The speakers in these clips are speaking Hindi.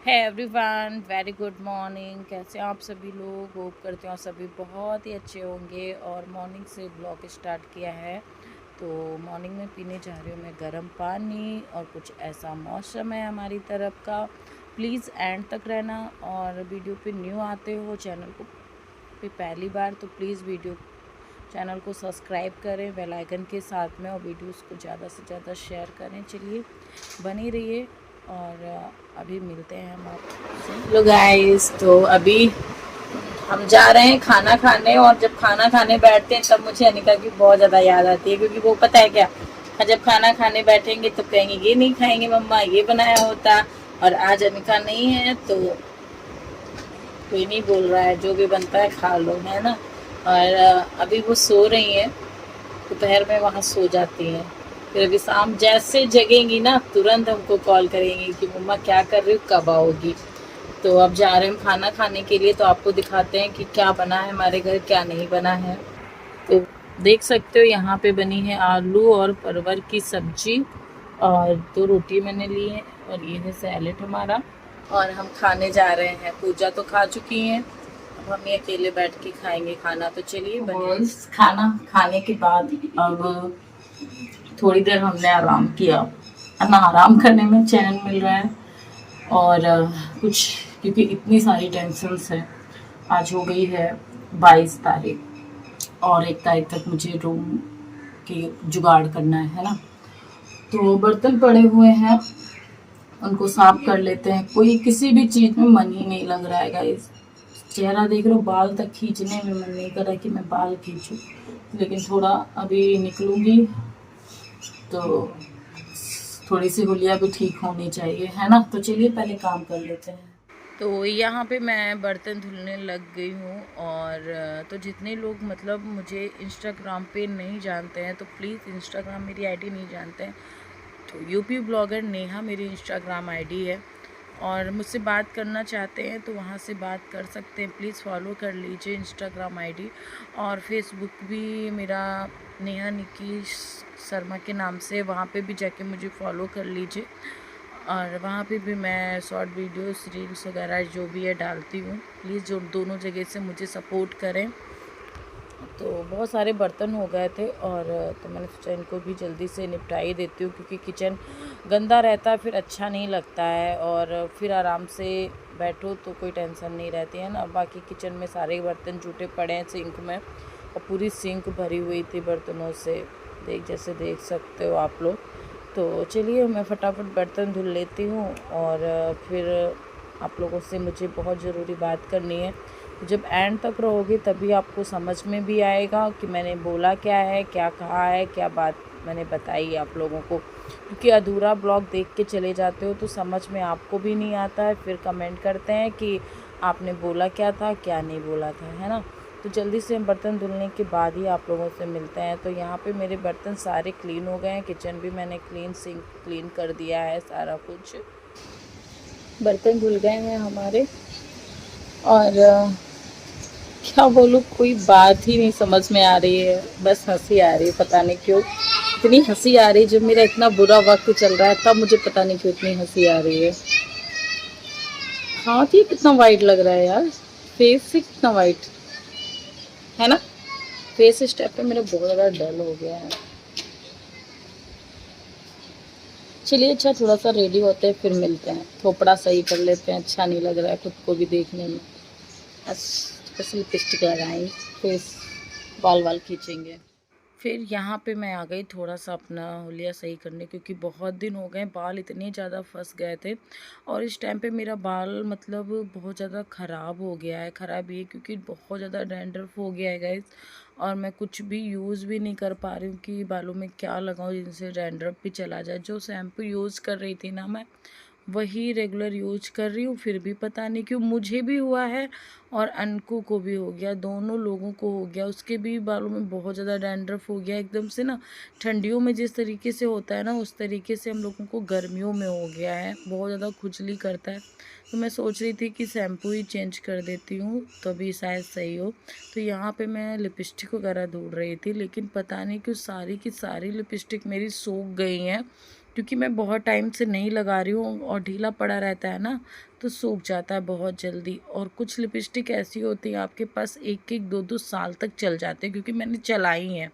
है एवरीवन, वेरी गुड मॉर्निंग। कैसे हैं आप सभी लोग? होप करते हैं सभी बहुत ही अच्छे होंगे। और मॉर्निंग से ब्लॉग स्टार्ट किया है तो मॉर्निंग में पीने जा रही हूँ मैं गर्म पानी। और कुछ ऐसा मौसम है हमारी तरफ का। प्लीज़ एंड तक रहना। और वीडियो पे न्यू आते हो चैनल को पे पहली बार तो प्लीज़ वीडियो चैनल को सब्सक्राइब करें बेल आइकन के साथ में, और वीडियोस को ज़्यादा से ज़्यादा शेयर करें। चलिए बनी रहिए और अभी मिलते हैं हम आपसे। हेलो गाइस, तो अभी हम जा रहे हैं खाना खाने। और जब खाना खाने बैठते हैं तब मुझे अनिका की बहुत ज़्यादा याद आती है, क्योंकि वो पता है क्या, जब खाना खाने बैठेंगे तो कहेंगे ये नहीं खाएंगे मम्मा, ये बनाया होता। और आज अनिका नहीं है तो कोई नहीं बोल रहा है, जो भी बनता है खा लो, है ना। और अभी वो सो रही हैं, दोपहर में वहाँ सो जाती हैं। फिर अभी शाम जैसे जगेंगी ना तुरंत हमको कॉल करेंगी कि मम्मा क्या कर रही हो, कब आओगी। तो अब जा रहे हैं खाना खाने के लिए, तो आपको दिखाते हैं कि क्या बना है हमारे घर, क्या नहीं बना है। तो देख सकते हो यहाँ पे बनी है आलू और परवल की सब्जी, और 2 रोटी मैंने ली है, और ये है सैलेड हमारा। और हम खाने जा रहे हैं। पूजा तो खा चुकी हैं, अब हम ये अकेले बैठ के खाएंगे खाना। तो चलिए बने। खाना खाने के बाद अब थोड़ी देर हमने आराम किया, ना आराम करने में चैन मिल रहा है। और कुछ, क्योंकि इतनी सारी टेंशन्स है। आज हो गई है 22 तारीख, और 1 तारीख तक मुझे रूम की जुगाड़ करना है ना। तो बर्तन पड़े हुए हैं, उनको साफ कर लेते हैं। कोई किसी भी चीज़ में मन ही नहीं लग रहा है गाइस। चेहरा देख लो, बाल तक खींचने में मन नहीं कर रहा कि मैं बाल खींचूं। लेकिन थोड़ा अभी निकलूंगी तो थोड़ी सी हुलिया भी ठीक होनी चाहिए, है ना। तो चलिए पहले काम कर लेते हैं। तो यहाँ पे मैं बर्तन धुलने लग गई हूँ। और तो जितने लोग मतलब मुझे इंस्टाग्राम पे नहीं जानते हैं, तो प्लीज़ इंस्टाग्राम मेरी आईडी नहीं जानते हैं तो यूपी ब्लॉगर नेहा मेरी इंस्टाग्राम आईडी है। और मुझसे बात करना चाहते हैं तो वहाँ से बात कर सकते हैं। प्लीज़ फॉलो कर लीजिए इंस्टाग्राम आईडी। और फेसबुक भी मेरा नेहा निकी शर्मा के नाम से, वहाँ पे भी जाके मुझे फॉलो कर लीजिए। और वहाँ पे भी मैं शॉर्ट वीडियोस रील्स वगैरह जो भी है डालती हूँ। प्लीज़ जो दोनों जगह से मुझे सपोर्ट करें। तो बहुत सारे बर्तन हो गए थे, और तो मैंने सोचा इनको भी जल्दी से निपटा ही देती हूँ, क्योंकि किचन गंदा रहता है फिर अच्छा नहीं लगता है। और फिर आराम से बैठो तो कोई टेंशन नहीं रहती है ना। बाकी किचन में सारे बर्तन जूटे पड़े हैं सिंक में, और पूरी सिंक भरी हुई थी बर्तनों से, जैसे देख सकते हो आप लोग। तो चलिए मैं फटाफट बर्तन धुल लेती हूँ, और फिर आप लोगों से मुझे बहुत ज़रूरी बात करनी है। तो जब एंड तक रहोगे तभी आपको समझ में भी आएगा कि मैंने बोला क्या है, क्या कहा है, क्या बात मैंने बताई आप लोगों को। क्योंकि अधूरा ब्लॉग देख के चले जाते हो तो समझ में आपको भी नहीं आता है, फिर कमेंट करते हैं कि आपने बोला क्या था, क्या नहीं बोला था, है ना। तो जल्दी से हम बर्तन धुलने के बाद ही आप लोगों से मिलते हैं। तो यहाँ पे मेरे बर्तन सारे क्लीन हो गए हैं, किचन भी मैंने क्लीन, सिंक क्लीन कर दिया है, सारा कुछ बर्तन धुल गए हैं हमारे। और क्या बोलूँ, कोई बात ही नहीं समझ में आ रही है, बस हंसी आ रही है। पता नहीं क्यों इतनी हंसी आ रही है, जब मेरा इतना बुरा वक्त चल रहा है तब मुझे पता नहीं क्यों इतनी हंसी आ रही है। हाँ ठीक, कितना वाइट लग रहा है यार, फेस से कितना वाइट है ना। फेस स्टेप पे मेरा बहुत ज़्यादा डल हो गया है। चलिए अच्छा, थोड़ा सा रेडी होते हैं फिर मिलते हैं। थोपड़ा सही कर लेते हैं, अच्छा नहीं लग रहा है खुद को भी देखने में। बस लिपस्टिक लगाएंगे, फेस बाल वाल खींचेंगे। फिर यहाँ पे मैं आ गई थोड़ा सा अपना हुलिया सही करने, क्योंकि बहुत दिन हो गए, बाल इतने ज़्यादा फंस गए थे। और इस टाइम पे मेरा बाल मतलब बहुत ज़्यादा ख़राब हो गया है। ख़राब ये क्योंकि बहुत ज़्यादा डैंड्रफ हो गया है गाइस। और मैं कुछ भी यूज़ भी नहीं कर पा रही हूँ कि बालों में क्या लगाऊँ जिनसे डैंड्रफ भी चला जाए। जो शैम्पू यूज़ कर रही थी ना मैं, वही रेगुलर यूज कर रही हूँ, फिर भी पता नहीं क्यों मुझे भी हुआ है और अनकू को भी हो गया, दोनों लोगों को हो गया। उसके भी बालों में बहुत ज़्यादा डैंड्रफ हो गया एकदम से ना। ठंडियों में जिस तरीके से होता है ना, उस तरीके से हम लोगों को गर्मियों में हो गया है, बहुत ज़्यादा खुजली करता है। तो मैं सोच रही थी कि शैम्पू ही चेंज कर देती हूँ तो अभी शायद सही हो। तो यहाँ पे मैं लिपस्टिक वगैरह ढूंढ रही थी, लेकिन पता नहीं क्यों सारी की सारी लिपस्टिक मेरी सूख गई हैं। क्योंकि मैं बहुत टाइम से नहीं लगा रही हूँ और ढीला पड़ा रहता है ना, तो सूख जाता है बहुत जल्दी। और कुछ लिपस्टिक ऐसी होती है आपके पास 1-1 2-2 साल तक चल जाते हैं, क्योंकि मैंने चलाई हैं।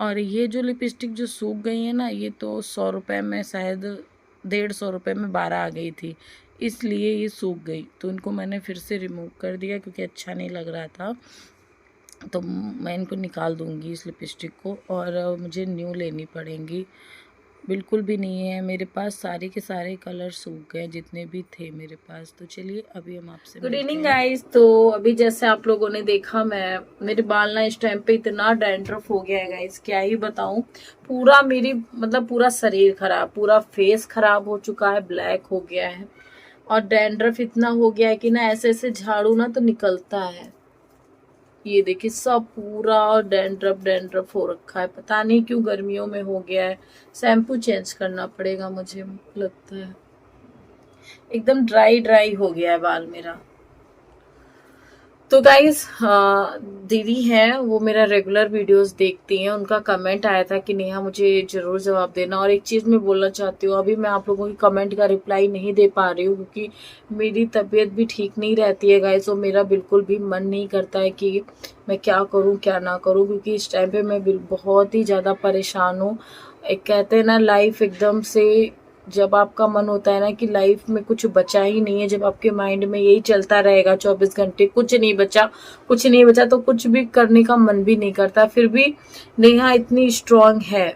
और ये जो लिपस्टिक जो सूख गई है ना, ये तो 100 रुपये में शायद 150 रुपये में 12 आ गई थी, इसलिए ये सूख गई। तो इनको मैंने फिर से रिमूव कर दिया क्योंकि अच्छा नहीं लग रहा था। तो मैं इनको निकाल दूँगी इस लिपस्टिक को, और मुझे न्यू लेनी पड़ेंगी। बिल्कुल भी नहीं है मेरे पास, सारे के सारे कलर सूख गए जितने भी थे मेरे पास। तो चलिए अभी हम आपसे गुड इवनिंग गाइस। तो अभी जैसे आप लोगों ने देखा, मेरे बाल ना इस टाइम पे इतना डैंड्रफ हो गया है गाइस, क्या ही बताऊं। पूरा मेरी मतलब पूरा शरीर खराब, पूरा फेस खराब हो चुका है, ब्लैक हो गया है। और डैंड्रफ इतना हो गया है कि ना ऐसे ऐसे झाड़ू ना तो निकलता है। ये देखिए सब पूरा डैंड्रफ हो रखा है, पता नहीं क्यों गर्मियों में हो गया है। शैम्पू चेंज करना पड़ेगा मुझे लगता है, एकदम ड्राई हो गया है बाल मेरा। तो गाइस दीदी हैं, वो मेरा रेगुलर वीडियोस देखती हैं, उनका कमेंट आया था कि नेहा मुझे जरूर जवाब देना। और एक चीज़ मैं बोलना चाहती हूँ, अभी मैं आप लोगों की कमेंट का रिप्लाई नहीं दे पा रही हूँ क्योंकि मेरी तबीयत भी ठीक नहीं रहती है गाइस, और मेरा बिल्कुल भी मन नहीं करता है कि मैं क्या करूँ क्या ना करूँ, क्योंकि इस टाइम पे मैं बहुत ही ज़्यादा परेशान हूँ। एक कहते हैं ना, लाइफ एकदम से, जब आपका मन होता है ना कि लाइफ में कुछ बचा ही नहीं है, जब आपके माइंड में यही चलता रहेगा 24 घंटे, कुछ नहीं बचा कुछ नहीं बचा, तो कुछ भी करने का मन भी नहीं करता। फिर भी नेहा इतनी स्ट्रांग है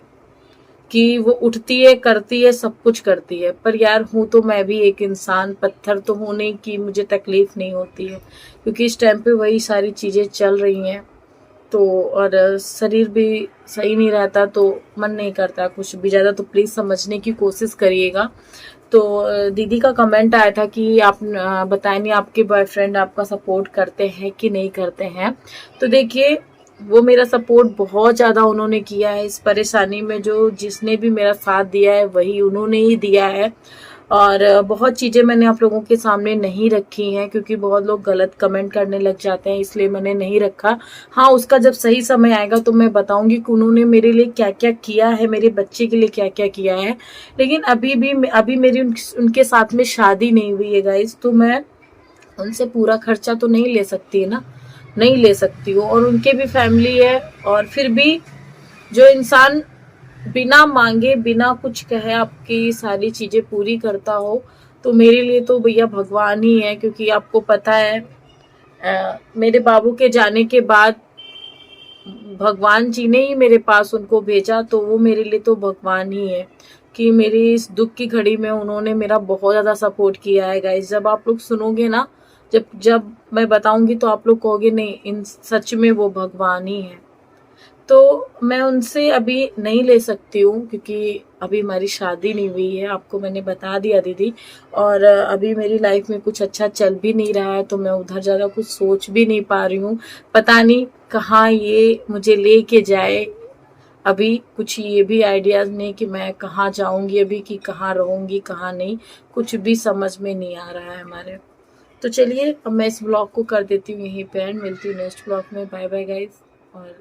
कि वो उठती है, करती है, सब कुछ करती है। पर यार हूँ तो मैं भी एक इंसान, पत्थर तो हूँ नहीं कि मुझे तकलीफ नहीं होती है, क्योंकि इस टाइम पे वही सारी चीजें चल रही हैं। तो और शरीर भी सही नहीं रहता, तो मन नहीं करता कुछ भी ज़्यादा। तो प्लीज़ समझने की कोशिश करिएगा। तो दीदी का कमेंट आया था कि आप बताएं नहीं आपके बॉयफ्रेंड आपका सपोर्ट करते हैं कि नहीं करते हैं। तो देखिए, वो मेरा सपोर्ट बहुत ज़्यादा उन्होंने किया है इस परेशानी में। जो जिसने भी मेरा साथ दिया है वही उन्होंने ही दिया है। और बहुत चीज़ें मैंने आप लोगों के सामने नहीं रखी हैं क्योंकि बहुत लोग गलत कमेंट करने लग जाते हैं, इसलिए मैंने नहीं रखा। हाँ, उसका जब सही समय आएगा तो मैं बताऊंगी कि उन्होंने मेरे लिए क्या क्या किया है, मेरे बच्चे के लिए क्या क्या किया है। लेकिन अभी मेरी उनके साथ में शादी नहीं हुई है गाइस, तो मैं उनसे पूरा खर्चा तो नहीं ले सकती है ना, नहीं ले सकती हूँ। और उनके भी फैमिली है, और फिर भी जो इंसान बिना मांगे बिना कुछ कहे आपकी सारी चीजें पूरी करता हो, तो मेरे लिए तो भैया भगवान ही है। क्योंकि आपको पता है मेरे बाबू के जाने के बाद भगवान जी ने ही मेरे पास उनको भेजा, तो वो मेरे लिए तो भगवान ही है कि मेरी इस दुख की घड़ी में उन्होंने मेरा बहुत ज्यादा सपोर्ट किया है गाइस। जब आप लोग सुनोगे ना, जब जब मैं बताऊंगी तो आप लोग कहोगे नहीं, इन सच में वो भगवान ही है। तो मैं उनसे अभी नहीं ले सकती हूँ क्योंकि अभी हमारी शादी नहीं हुई है, आपको मैंने बता दिया दीदी। और अभी मेरी लाइफ में कुछ अच्छा चल भी नहीं रहा है, तो मैं उधर ज़्यादा कुछ सोच भी नहीं पा रही हूँ। पता नहीं कहाँ ये मुझे लेके जाए। अभी कुछ ये भी आइडियाज़ नहीं कि मैं कहाँ जाऊँगी अभी, कि कहाँ रहूँगी कहाँ नहीं, कुछ भी समझ में नहीं आ रहा है हमारे। तो चलिए अब मैं इस ब्लॉग को कर देती हूँ यहीं पे एंड, मिलती हूँ नेक्स्ट ब्लॉग में। Bye bye guys. और